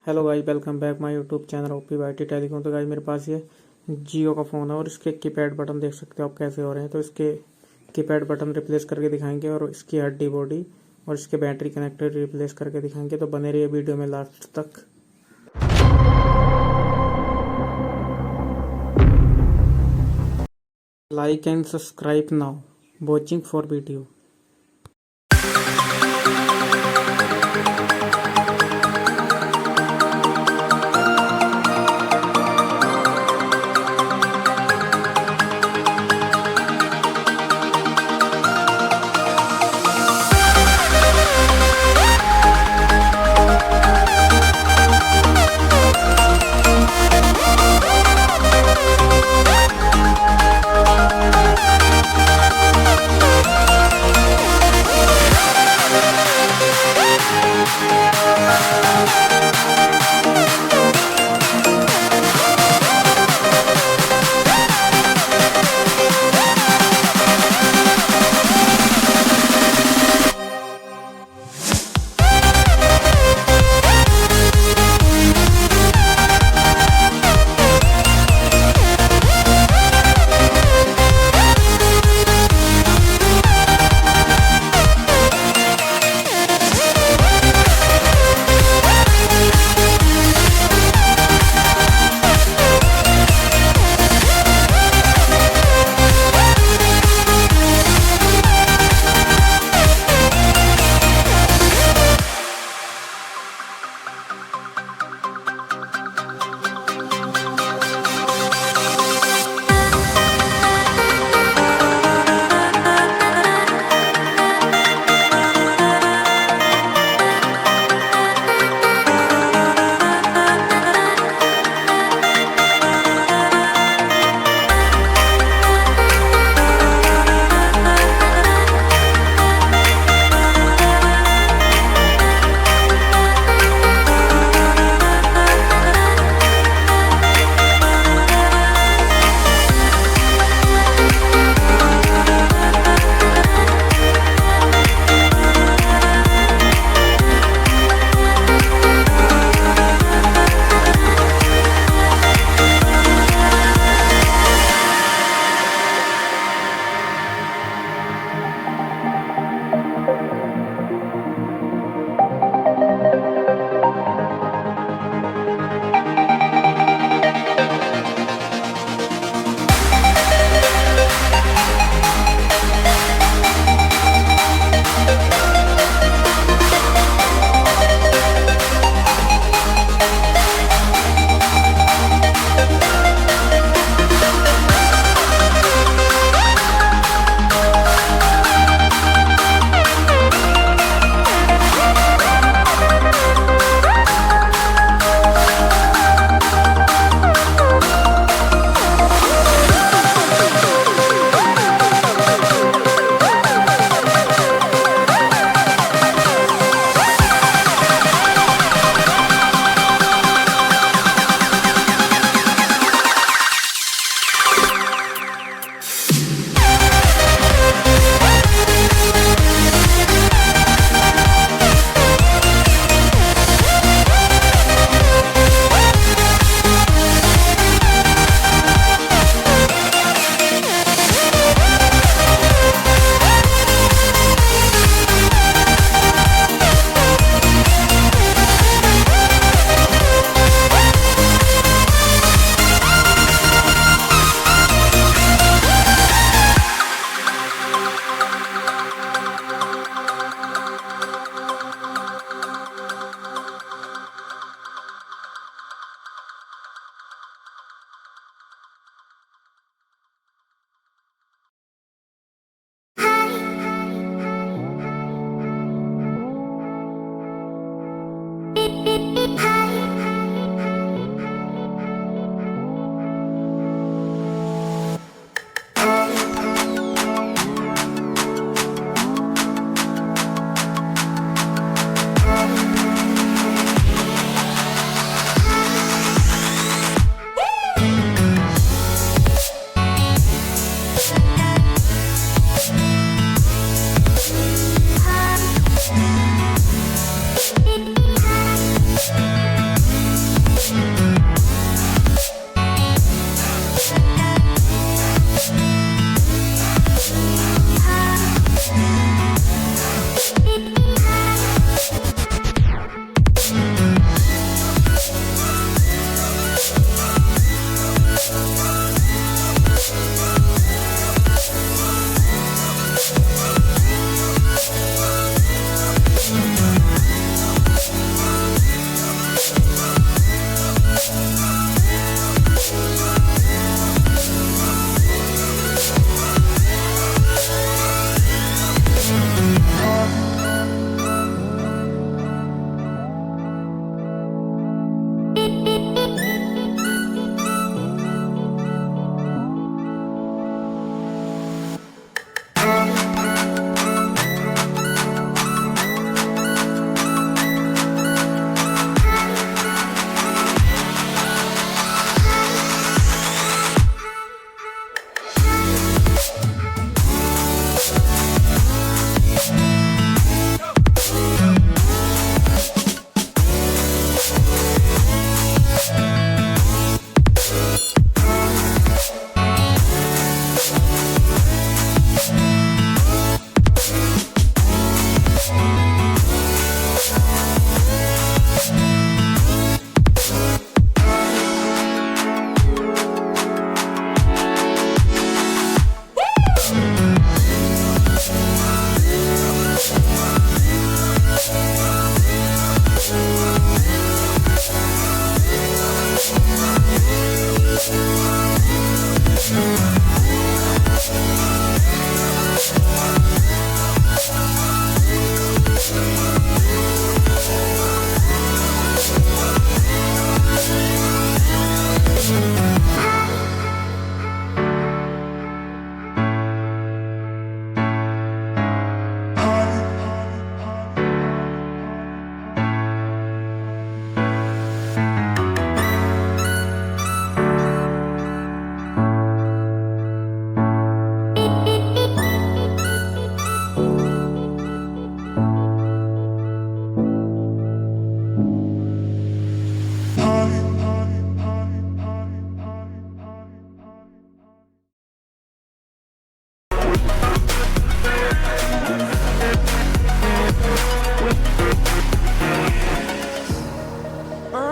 Hello guys, welcome back my YouTube channel OP YT telecom. तो guys मेरे पास ये जियो का फ़ोन है और इसके कीपैड बटन देख सकते हो आप कैसे हो रहे हैं। तो इसके कीपैड बटन रिप्लेस करके दिखाएंगे और इसकी हड्डी बॉडी और इसके बैटरी कनेक्टर रिप्लेस करके दिखाएंगे। तो बने रहिए वीडियो में लास्ट तक। Like and subscribe now, watching for video.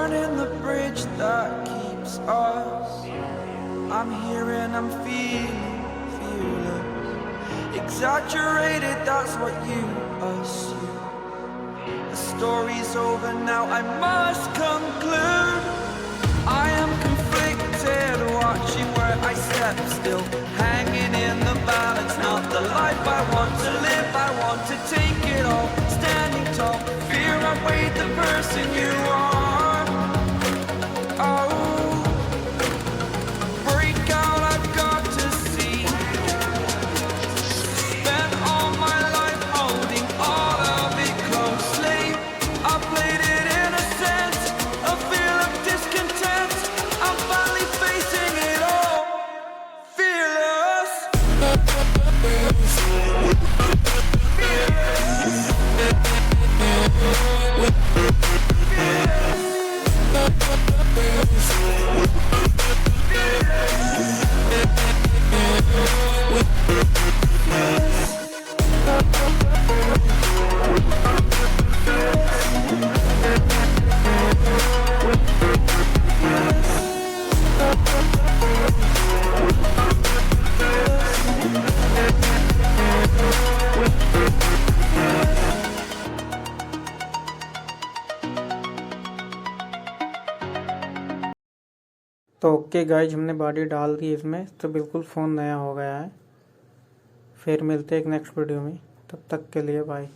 burning the bridge that keeps us. I'm here and I'm feeling fearless. Exaggerated, that's what you assume. The story's over now, I must conclude. I am conflicted, watching where I step still, hanging in the balance. Not the life I want to live, I want to take it all. Standing tall, fear outweighed the person you are. Oh, break out, I've got to see. Spent all my life holding all of it closely. I played it innocent, a feel of discontent. I'm finally facing it all, fearless. तो okay guys, हमने body डाल दी इसमें, तो बिल्कुल phone नया हो गया है। फिर मिलते हैं एक नेक्स्ट वीडियो में, तब तक के लिए बाय।